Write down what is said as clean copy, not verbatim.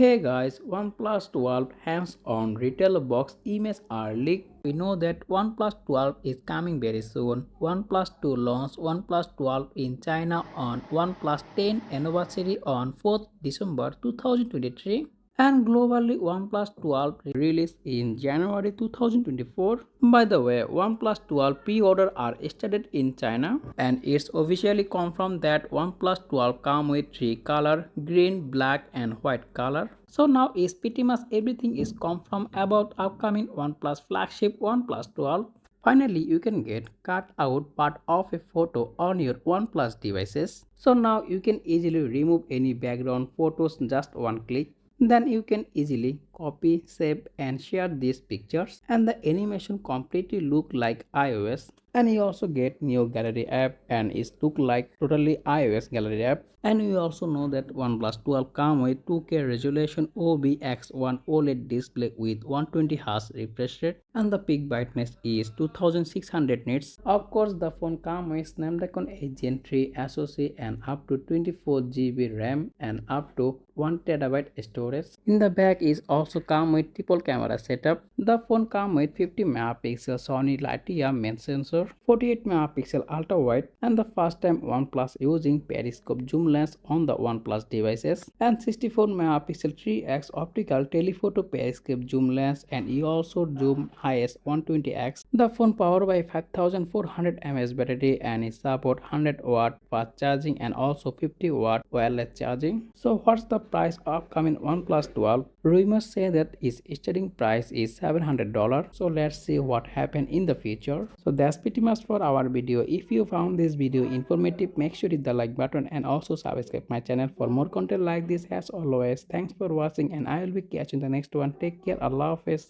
Hey guys, OnePlus 12 hands-on retail box images are leaked. We know that OnePlus 12 is coming very soon. OnePlus 2 launched OnePlus 12 in China on OnePlus 10 anniversary on 4th December 2023 and globally OnePlus 12 released in January 2024. By the way, OnePlus 12 pre-order are started in China and it's officially confirmed that OnePlus 12 come with three color: green, black and white color. So now is pretty much everything is confirmed about upcoming OnePlus flagship OnePlus 12. Finally, you can get cut out part of a photo on your OnePlus devices. So now you can easily remove any background photos just one click. Then you can easily copy, save and share these pictures and the animation completely look like iOS. And you also get new gallery app and it look like totally iOS gallery app. And you also know that OnePlus 12 come with 2K resolution OBX1 OLED display with 120Hz refresh rate and the peak brightness is 2600 nits. Of course, the phone comes with Snapdragon 8 Gen 3 SoC and up to 24 GB RAM and up to 1TB storage. In the back is also come with triple camera setup. The phone comes with 50 megapixel Sony Lite main sensor, 48 megapixel ultra wide and the first time OnePlus using periscope zoom lens on the OnePlus devices and 64 megapixel 3x optical telephoto periscope zoom lens and you also zoom highest 120x. The phone powered by 5400 mAh battery and it support 100 watt fast charging and also 50 watt wireless charging. So what's the price of coming OnePlus 12? Rumors say that its starting price is $700. So let's see what happens in the future. So that's pretty much for our video. If you found this video informative, make sure to hit the like button and also subscribe my channel for more content like this. As always, thanks for watching and I will be catching the next one. Take care. Allah Hafiz.